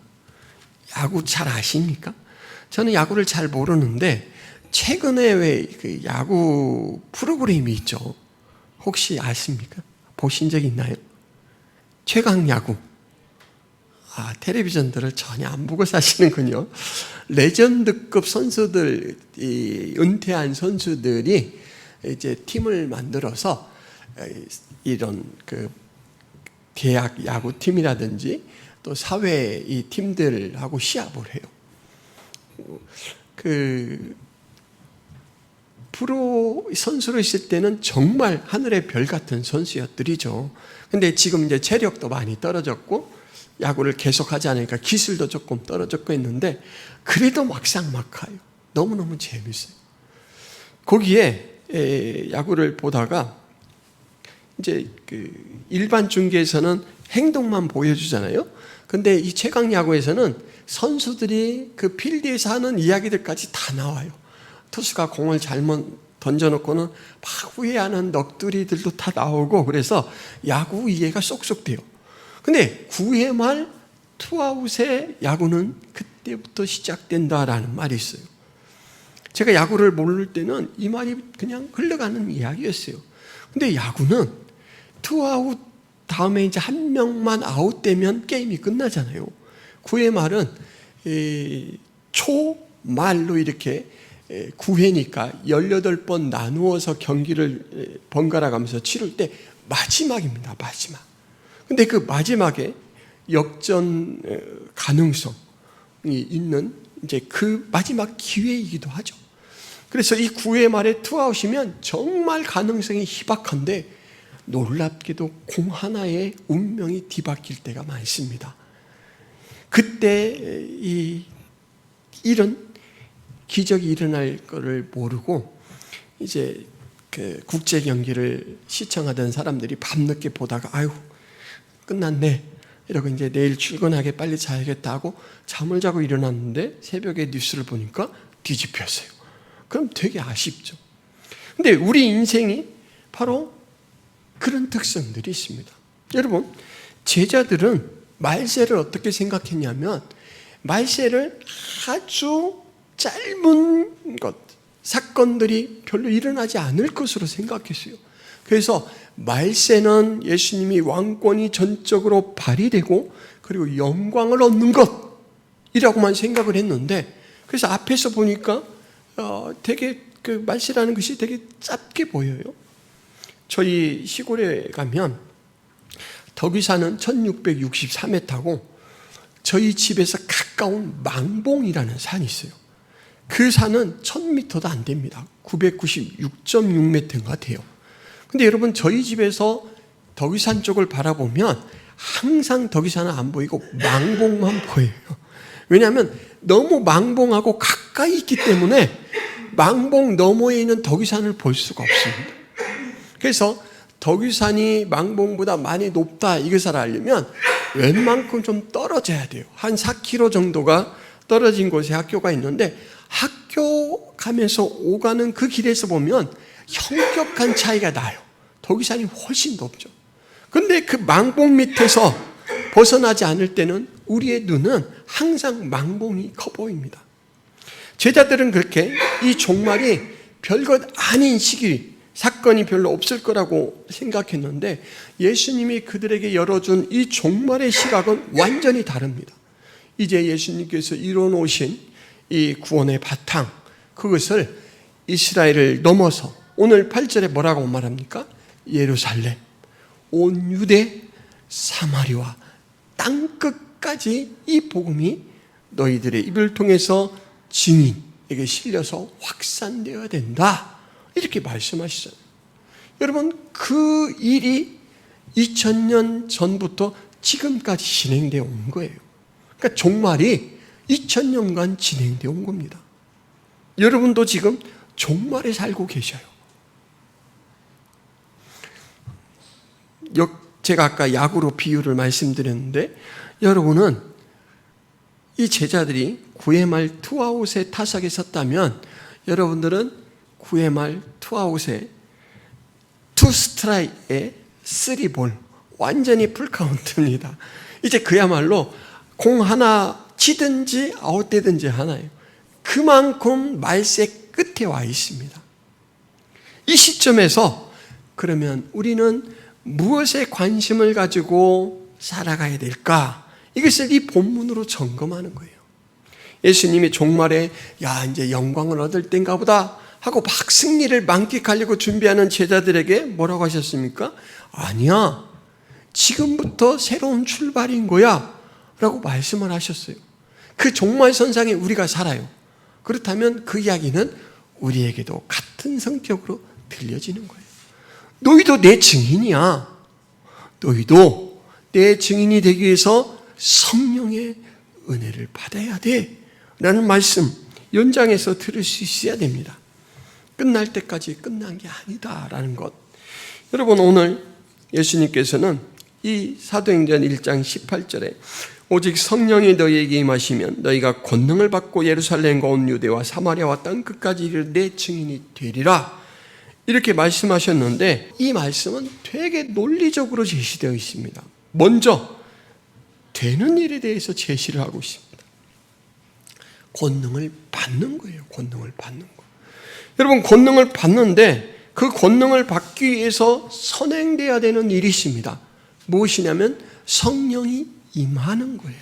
야구 잘 아십니까? 저는 야구를 잘 모르는데 최근에 왜 그 야구 프로그램이 있죠? 혹시 아십니까? 보신 적 있나요? 최강 야구. 텔레비전들을 전혀 안 보고 사시는군요. 레전드급 선수들, 은퇴한 선수들이 이제 팀을 만들어서 이런 대학 야구팀이라든지 또 사회 이 팀들하고 시합을 해요. 프로 선수로 있을 때는 정말 하늘의 별 같은 선수였더리죠. 근데 지금 이제 체력도 많이 떨어졌고 야구를 계속하지 않으니까 기술도 조금 떨어졌고 했는데 그래도 막상막하요. 너무너무 재밌어요. 거기에 야구를 보다가 이제 일반 중계에서는 행동만 보여주잖아요. 근데 이 최강 야구에서는 선수들이 그 필드에서 하는 이야기들까지 다 나와요. 투수가 공을 잘못 던져놓고는 막 후회하는 넋두리들도 다 나오고 그래서 야구 이해가 쏙쏙 돼요. 근데 9회 말 투아웃의 야구는 그때부터 시작된다라는 말이 있어요. 제가 야구를 모를 때는 이 말이 그냥 흘러가는 이야기였어요. 근데 야구는 투아웃 다음에 이제 한 명만 아웃되면 게임이 끝나잖아요. 9회 말은 초말로 이렇게 9회니까 18번 나누어서 경기를 번갈아 가면서 치를 때 마지막입니다. 마지막. 근데 그 마지막에 역전 가능성이 있는 이제 그 마지막 기회이기도 하죠. 그래서 이 9회 말에 투아웃이면 정말 가능성이 희박한데 놀랍게도 공 하나에 운명이 뒤바뀔 때가 많습니다. 그때 이런 기적이 일어날 거를 모르고 이제 국제 경기를 시청하던 사람들이 밤늦게 보다가 아유 끝났네 이러고 이제 내일 출근하게 빨리 자야겠다 하고 잠을 자고 일어났는데 새벽에 뉴스를 보니까 뒤집혔어요. 그럼 되게 아쉽죠. 근데 우리 인생이 바로 그런 특성들이 있습니다. 여러분, 제자들은 말세를 어떻게 생각했냐면 말세를 아주 짧은 사건들이 별로 일어나지 않을 것으로 생각했어요. 그래서 말세는 예수님이 왕권이 전적으로 발휘되고 그리고 영광을 얻는 것이라고만 생각을 했는데 그래서 앞에서 보니까 되게 말세라는 것이 되게 짧게 보여요. 저희 시골에 가면 덕위산은 1663m고 저희 집에서 가까운 망봉이라는 산이 있어요. 그 산은 1000m도 안 됩니다. 996.6m인가 돼요. 근데 여러분 저희 집에서 덕위산 쪽을 바라보면 항상 덕위산은 안 보이고 망봉만 보여요. 왜냐하면 너무 망봉하고 가까이 있기 때문에 망봉 너머에 있는 덕위산을 볼 수가 없습니다. 그래서 덕위산이 망봉보다 많이 높다 이것을 알려면 웬만큼 좀 떨어져야 돼요. 한 4km 정도가 떨어진 곳에 학교가 있는데 학교 가면서 오가는 그 길에서 보면 현격한 차이가 나요. 덕위산이 훨씬 높죠. 그런데 그 망봉 밑에서 벗어나지 않을 때는 우리의 눈은 항상 망봉이 커 보입니다. 제자들은 그렇게 이 종말이 별것 아닌 사건이 별로 없을 거라고 생각했는데 예수님이 그들에게 열어준 이 종말의 시각은 완전히 다릅니다. 이제 예수님께서 이뤄놓으신 이 구원의 바탕, 그것을 이스라엘을 넘어서 오늘 8절에 뭐라고 말합니까? 예루살렘, 온 유대, 사마리아, 땅끝까지 이 복음이 너희들의 입을 통해서 증인에게 실려서 확산되어야 된다. 이렇게 말씀하시잖아요. 여러분, 그 일이 2000년 전부터 지금까지 진행되어 온 거예요. 그러니까 종말이 2000년간 진행되어 온 겁니다. 여러분도 지금 종말에 살고 계셔요. 제가 아까 야구로 비유를 말씀드렸는데, 여러분은 이 제자들이 9회 말 투아웃에 타석에 섰다면 여러분들은 9회 말 투아웃에 투 스트라이크에 3볼, 완전히 풀카운트입니다. 이제 그야말로 공 하나 치든지 아웃되든지 하나예요. 그만큼 말세 끝에 와 있습니다. 이 시점에서 그러면 우리는 무엇에 관심을 가지고 살아가야 될까? 이것을 이 본문으로 점검하는 거예요. 예수님이 종말에 이제 영광을 얻을 때인가 보다 하고 막 승리를 만끽하려고 준비하는 제자들에게 뭐라고 하셨습니까? 아니야, 지금부터 새로운 출발인 거야 라고 말씀을 하셨어요. 그 종말선상에 우리가 살아요. 그렇다면 그 이야기는 우리에게도 같은 성격으로 들려지는 거예요. 너희도 내 증인이야. 너희도 내 증인이 되기 위해서 성령의 은혜를 받아야 돼 라는 말씀 연장해서 들을 수 있어야 됩니다. 끝날 때까지 끝난 게 아니다라는 것. 여러분, 오늘 예수님께서는 이 사도행전 1장 18절에 오직 성령이 너희에게 임하시면 너희가 권능을 받고 예루살렘과 온 유대와 사마리아와 땅끝까지 이르러 내 증인이 되리라, 이렇게 말씀하셨는데, 이 말씀은 되게 논리적으로 제시되어 있습니다. 먼저 되는 일에 대해서 제시를 하고 있습니다. 권능을 받는 거예요. 권능을 받는 거. 여러분, 권능을 받는데 그 권능을 받기 위해서 선행돼야 되는 일이 있습니다. 무엇이냐면 성령이 임하는 거예요.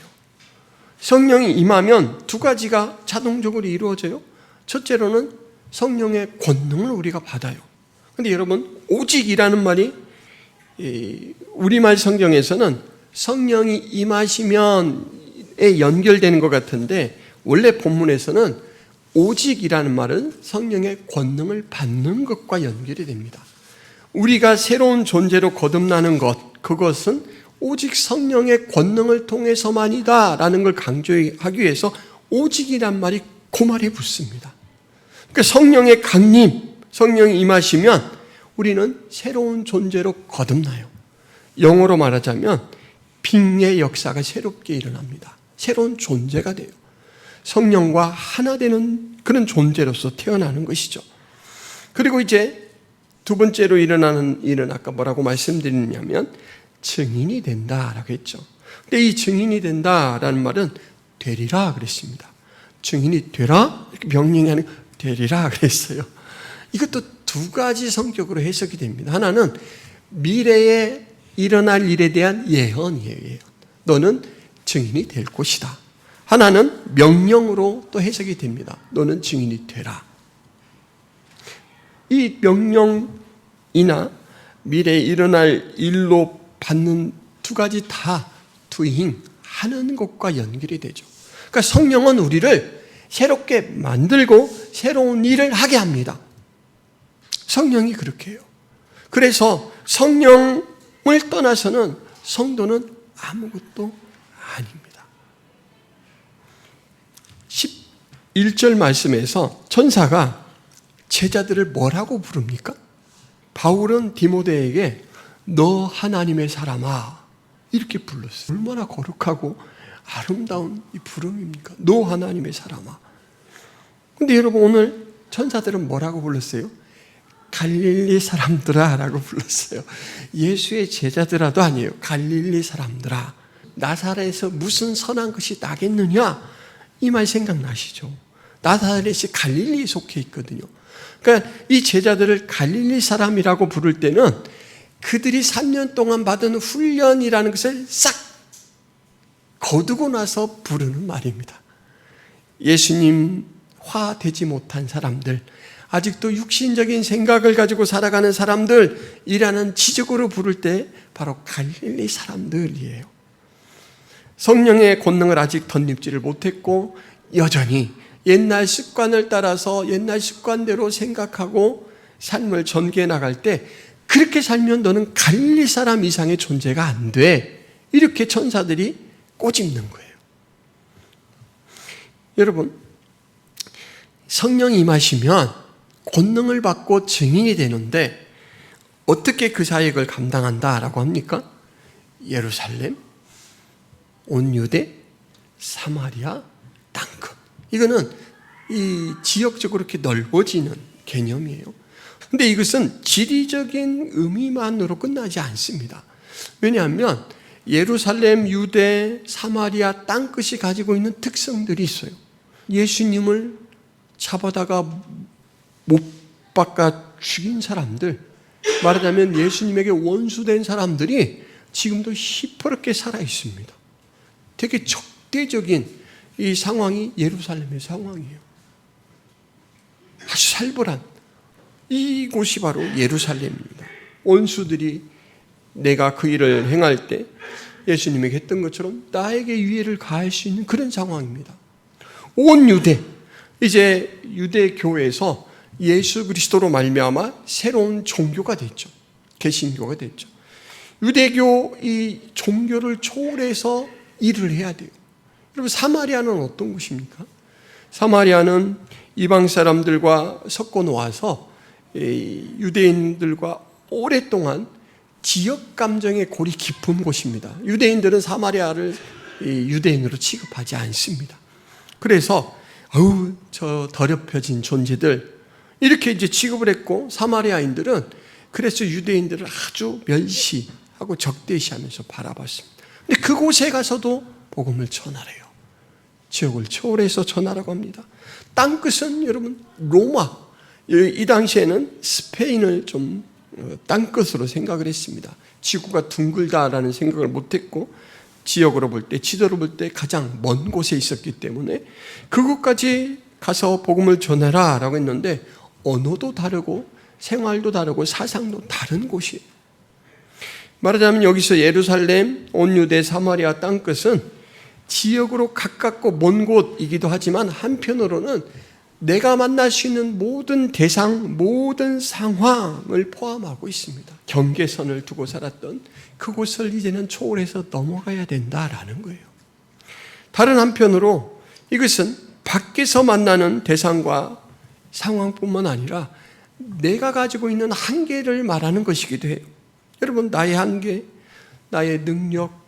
성령이 임하면 두 가지가 자동적으로 이루어져요. 첫째로는 성령의 권능을 우리가 받아요. 그런데 여러분, 오직이라는 말이 우리말 성경에서는 성령이 임하시면에 연결되는 것 같은데, 원래 본문에서는 오직이라는 말은 성령의 권능을 받는 것과 연결이 됩니다. 우리가 새로운 존재로 거듭나는 것, 그것은 오직 성령의 권능을 통해서만이다 라는 걸 강조하기 위해서 오직이란 말이 그 말에 붙습니다. 그러니까 성령의 강림, 성령이 임하시면 우리는 새로운 존재로 거듭나요. 영어로 말하자면 빙의 역사가 새롭게 일어납니다. 새로운 존재가 돼요. 성령과 하나 되는 그런 존재로서 태어나는 것이죠. 그리고 이제 두 번째로 일어나는 일은 아까 뭐라고 말씀드리냐면 증인이 된다라고 했죠. 근데 이 증인이 된다라는 말은 되리라 그랬습니다. 증인이 되라? 이렇게 명령하는 되리라 그랬어요. 이것도 두 가지 성격으로 해석이 됩니다. 하나는 미래에 일어날 일에 대한 예언이에요. 예언. 너는 증인이 될 것이다. 하나는 명령으로 또 해석이 됩니다. 너는 증인이 되라. 이 명령이나 미래에 일어날 일로 받는 두 가지 다 투잉하는 것과 연결이 되죠. 그러니까 성령은 우리를 새롭게 만들고 새로운 일을 하게 합니다. 성령이 그렇게 해요. 그래서 성령을 떠나서는 성도는 아무것도 아닙니다. 11절 말씀에서 천사가 제자들을 뭐라고 부릅니까? 바울은 디모데에게 너 하나님의 사람아 이렇게 불렀어요. 얼마나 거룩하고 아름다운 이 부름입니까? 너 하나님의 사람아. 근데 여러분, 오늘 천사들은 뭐라고 불렀어요? 갈릴리 사람들아 라고 불렀어요. 예수의 제자들아도 아니에요. 갈릴리 사람들아. 나사렛에서 무슨 선한 것이 나겠느냐? 이 말 생각나시죠? 나사렛이 갈릴리에 속해 있거든요. 그러니까 이 제자들을 갈릴리 사람이라고 부를 때는 그들이 3년 동안 받은 훈련이라는 것을 싹 거두고 나서 부르는 말입니다. 예수님화 되지 못한 사람들, 아직도 육신적인 생각을 가지고 살아가는 사람들이라는 지적으로 부를 때 바로 갈릴리 사람들이에요. 성령의 권능을 아직 덧입지를 못했고 여전히 옛날 습관을 따라서 옛날 습관대로 생각하고 삶을 전개해 나갈 때 그렇게 살면 너는 갈릴리 사람 이상의 존재가 안 돼. 이렇게 천사들이 꼬집는 거예요. 여러분, 성령이 임하시면 권능을 받고 증인이 되는데 어떻게 그 사역을 감당한다라고 합니까? 예루살렘, 온 유대, 사마리아, 땅끝. 이거는 이 지역적으로 이렇게 넓어지는 개념이에요. 근데 이것은 지리적인 의미만으로 끝나지 않습니다. 왜냐하면 예루살렘, 유대, 사마리아, 땅끝이 가지고 있는 특성들이 있어요. 예수님을 잡아다가 못 박아 죽인 사람들, 말하자면 예수님에게 원수된 사람들이 지금도 시퍼렇게 살아 있습니다. 되게 적대적인 이 상황이 예루살렘의 상황이에요. 아주 살벌한 이곳이 바로 예루살렘입니다. 원수들이 내가 그 일을 행할 때 예수님에게 했던 것처럼 나에게 위해를 가할 수 있는 그런 상황입니다. 온 유대, 이제 유대 교회에서 예수 그리스도로 말미암아 새로운 종교가 됐죠. 개신교가 됐죠. 유대교 이 종교를 초월해서 일을 해야 돼요. 여러분, 사마리아는 어떤 곳입니까? 사마리아는 이방 사람들과 섞어 놓아서 유대인들과 오랫동안 지역 감정의 골이 깊은 곳입니다. 유대인들은 사마리아를 유대인으로 취급하지 않습니다. 그래서 저 더럽혀진 존재들 이렇게 이제 취급을 했고, 사마리아인들은 그래서 유대인들을 아주 멸시하고 적대시하면서 바라봤습니다. 근데 그곳에 가서도 복음을 전하래요. 지역을 초월해서 전하라고 합니다. 땅끝은 여러분 로마, 이 당시에는 스페인을 좀 땅끝으로 생각을 했습니다. 지구가 둥글다라는 생각을 못했고, 지역으로 볼 때, 지도로 볼 때 가장 먼 곳에 있었기 때문에 그곳까지 가서 복음을 전해라 라고 했는데, 언어도 다르고 생활도 다르고 사상도 다른 곳이에요. 말하자면 여기서 예루살렘, 온 유대, 사마리아 땅끝은 지역으로 가깝고 먼 곳이기도 하지만 한편으로는 내가 만날 수 있는 모든 대상, 모든 상황을 포함하고 있습니다. 경계선을 두고 살았던 그곳을 이제는 초월해서 넘어가야 된다라는 거예요. 다른 한편으로 이것은 밖에서 만나는 대상과 상황뿐만 아니라 내가 가지고 있는 한계를 말하는 것이기도 해요. 여러분, 나의 한계, 나의 능력,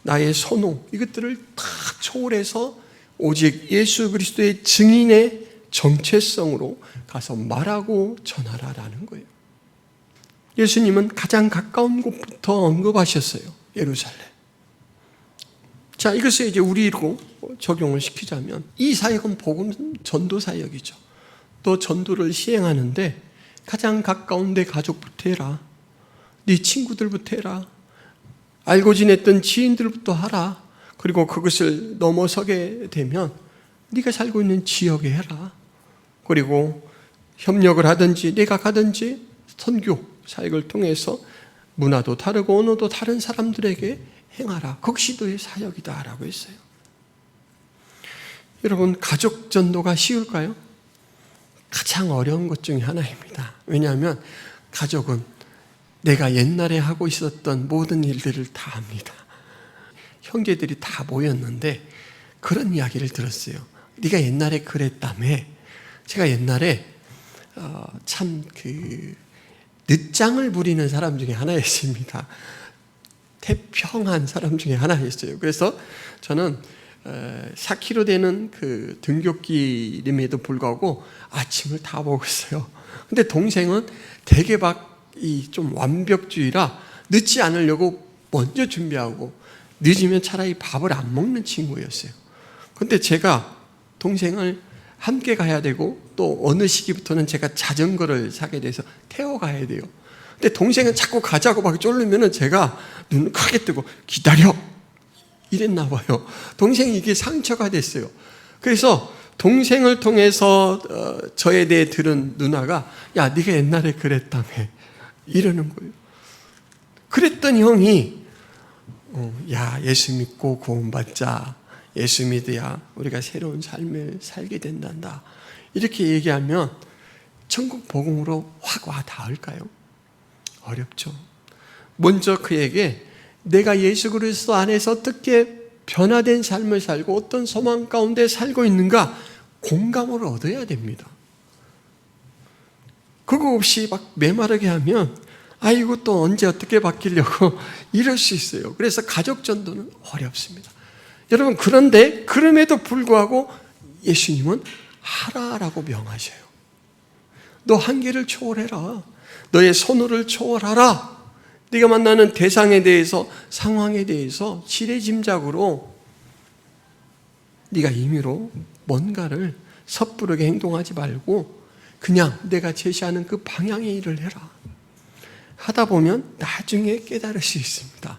나의 선호, 이것들을 다 초월해서 오직 예수 그리스도의 증인의 정체성으로 가서 말하고 전하라라는 거예요. 예수님은 가장 가까운 곳부터 언급하셨어요. 예루살렘. 자, 이것을 이제 우리로 적용을 시키자면 이 사역은 복음 전도 사역이죠. 또 전도를 시행하는데 가장 가까운 내 가족부터 해라. 네 친구들부터 해라. 알고 지냈던 지인들부터 하라. 그리고 그것을 넘어서게 되면 네가 살고 있는 지역에 해라. 그리고 협력을 하든지 내가 가든지 선교 사역을 통해서 문화도 다르고 언어도 다른 사람들에게 행하라. 그것이 너의 사역이다라고 했어요. 여러분, 가족 전도가 쉬울까요? 가장 어려운 것 중에 하나입니다. 왜냐하면 가족은 내가 옛날에 하고 있었던 모든 일들을 다 합니다. 형제들이 다 모였는데 그런 이야기를 들었어요. 네가 옛날에 그랬다며. 제가 옛날에 참 늦장을 부리는 사람 중에 하나였습니다. 태평한 사람 중에 하나였어요. 그래서 저는 4kg 되는 그 등굣길임에도 불구하고 아침을 다 먹었어요. 근데 동생은 되게 좀 완벽주의라 늦지 않으려고 먼저 준비하고 늦으면 차라리 밥을 안 먹는 친구였어요. 근데 제가 동생을 함께 가야 되고 또 어느 시기부터는 제가 자전거를 사게 돼서 태워가야 돼요. 근데 동생은 자꾸 가자고 막 쫄르면은 제가 눈을 크게 뜨고 기다려! 이랬나 봐요. 동생이 이게 상처가 됐어요. 그래서 동생을 통해서 저에 대해 들은 누나가 야, 네가 옛날에 그랬다며 이러는 거예요. 그랬던 형이 야, 예수 믿고 구원받자. 예수 믿어야 우리가 새로운 삶을 살게 된단다. 이렇게 얘기하면 천국 복음으로 확 와 닿을까요? 어렵죠. 먼저 그에게 내가 예수 그리스도 안에서 어떻게 변화된 삶을 살고 어떤 소망 가운데 살고 있는가 공감을 얻어야 됩니다. 그거 없이 막 메마르게 하면 아이고 또 언제 어떻게 바뀌려고 이럴 수 있어요. 그래서 가족 전도는 어렵습니다. 여러분, 그런데 그럼에도 불구하고 예수님은 하라라고 명하셔요. 너 한계를 초월해라. 너의 선호를 초월하라. 네가 만나는 대상에 대해서, 상황에 대해서 지레짐작으로 네가 임의로 뭔가를 섣부르게 행동하지 말고 그냥 내가 제시하는 그 방향의 일을 해라. 하다 보면 나중에 깨달을 수 있습니다.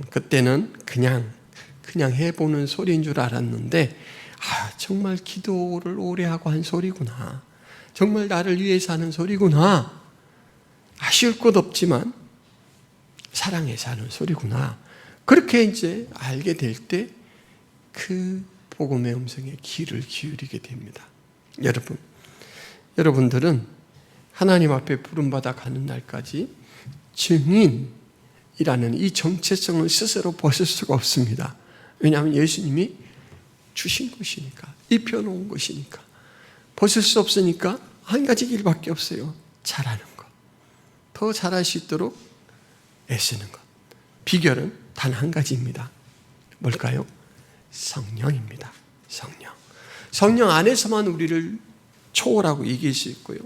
그때는 그냥 해보는 소리인 줄 알았는데 정말 기도를 오래 하고 한 소리구나. 정말 나를 위해서 하는 소리구나. 아쉬울 것 없지만 사랑해서 하는 소리구나. 그렇게 이제 알게 될 때 그 복음의 음성에 귀를 기울이게 됩니다. 여러분들은 하나님 앞에 부름받아 가는 날까지 증인이라는 이 정체성을 스스로 벗을 수가 없습니다. 왜냐하면 예수님이 주신 것이니까, 입혀놓은 것이니까. 벗을 수 없으니까 한 가지 길밖에 없어요. 잘하는 것. 더 잘할 수 있도록 애쓰는 것. 비결은 단 한 가지입니다. 뭘까요? 성령입니다. 성령 안에서만 우리를 초월하고 이길 수 있고요.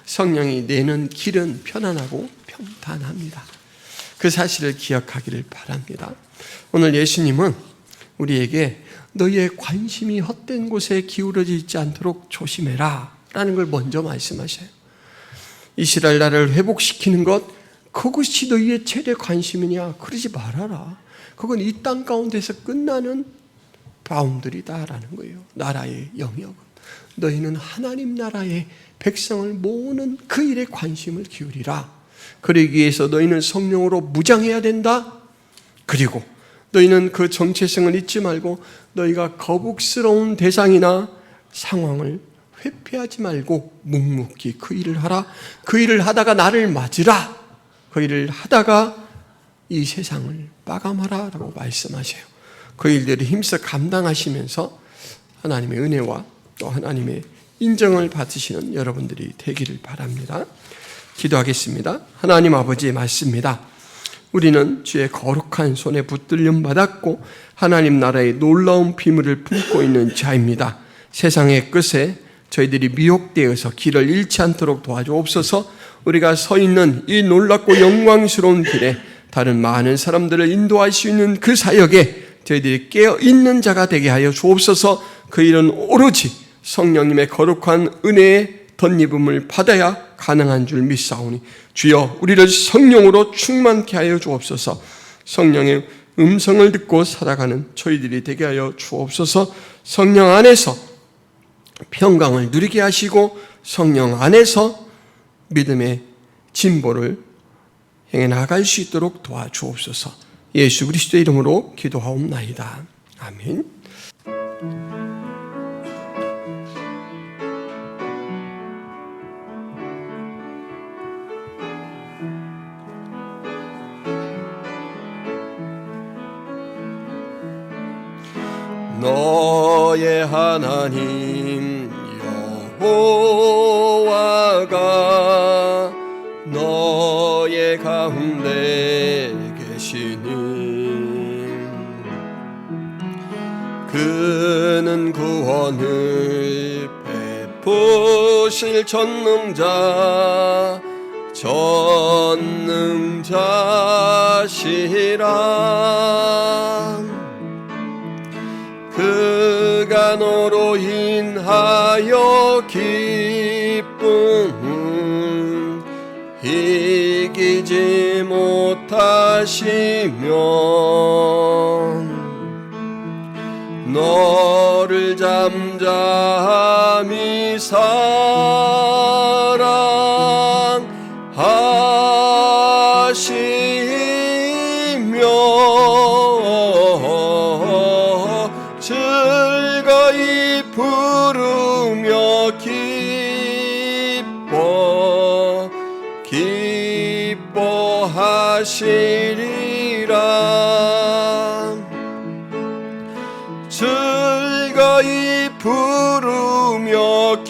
성령이 내는 길은 편안하고 평탄합니다. 그 사실을 기억하기를 바랍니다. 오늘 예수님은 우리에게 너희의 관심이 헛된 곳에 기울어져 있지 않도록 조심해라 라는 걸 먼저 말씀하셔요. 이스라엘 나라를 회복시키는 것, 그것이 너희의 최대 관심이냐? 그러지 말아라. 그건 이 땅 가운데서 끝나는 바운드리다라는 거예요. 나라의 영역은. 너희는 하나님 나라의 백성을 모으는 그 일에 관심을 기울이라. 그러기 위해서 너희는 성령으로 무장해야 된다. 그리고 너희는 그 정체성을 잊지 말고 너희가 거북스러운 대상이나 상황을 회피하지 말고 묵묵히 그 일을 하라. 그 일을 하다가 나를 맞으라. 그 일을 하다가 이 세상을 마감하라 라고 말씀하셔요. 그 일들을 힘써 감당하시면서 하나님의 은혜와 또 하나님의 인정을 받으시는 여러분들이 되기를 바랍니다. 기도하겠습니다. 하나님 아버지의 말씀입니다. 우리는 주의 거룩한 손에 붙들림 받았고 하나님 나라의 놀라운 비밀을 품고 있는 자입니다. 세상의 끝에 저희들이 미혹되어서 길을 잃지 않도록 도와주옵소서. 우리가 서 있는 이 놀랍고 영광스러운 길에 다른 많은 사람들을 인도할 수 있는 그 사역에 저희들이 깨어있는 자가 되게 하여 주옵소서. 그 일은 오로지 성령님의 거룩한 은혜의 덧입음을 받아야 가능한 줄 믿사오니 주여 우리를 성령으로 충만케 하여 주옵소서. 성령의 음성을 듣고 살아가는 저희들이 되게 하여 주옵소서. 성령 안에서 평강을 누리게 하시고 성령 안에서 믿음의 진보를 행해 나갈 수 있도록 도와주옵소서. 예수 그리스도의 이름으로 기도하옵나이다. 아멘. 너의 하나님 여호와가 너의 가운데 계시니 그는 구원을 베푸실 전능자시라. 그가 너로 인하여 기쁨 이기지 못하시면 너를 잠잠히 사랑하시며 즐거이 부르며 기뻐하시리라. 즐거이 부르며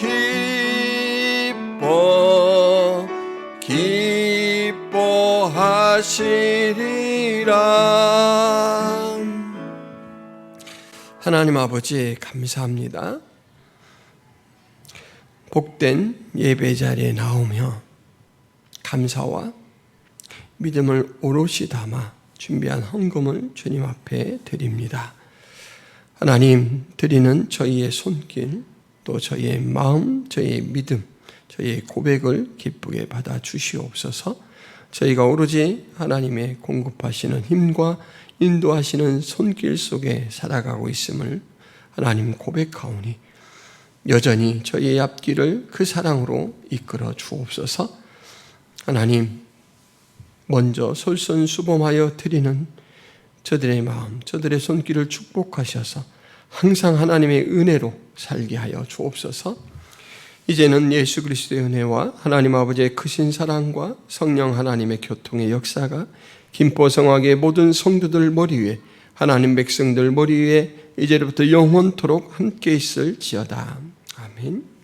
기뻐하시리라. 하나님 아버지 감사합니다. 복된 예배 자리에 나오며 감사와 믿음을 오롯이 담아 준비한 헌금을 주님 앞에 드립니다. 하나님, 드리는 저희의 손길, 또 저희의 마음, 저희의 믿음, 저희의 고백을 기쁘게 받아 주시옵소서. 저희가 오로지 하나님의 공급하시는 힘과 인도하시는 손길 속에 살아가고 있음을 하나님 고백하오니 여전히 저희의 앞길을 그 사랑으로 이끌어 주옵소서. 하나님, 먼저 솔선수범하여 드리는 저들의 마음, 저들의 손길을 축복하셔서 항상 하나님의 은혜로 살게 하여 주옵소서. 이제는 예수 그리스도의 은혜와 하나님 아버지의 크신 사랑과 성령 하나님의 교통의 역사가 김포성악의 모든 성도들 머리 위에, 하나님 백성들 머리 위에 이제부터 영원토록 함께 있을지어다. 아멘.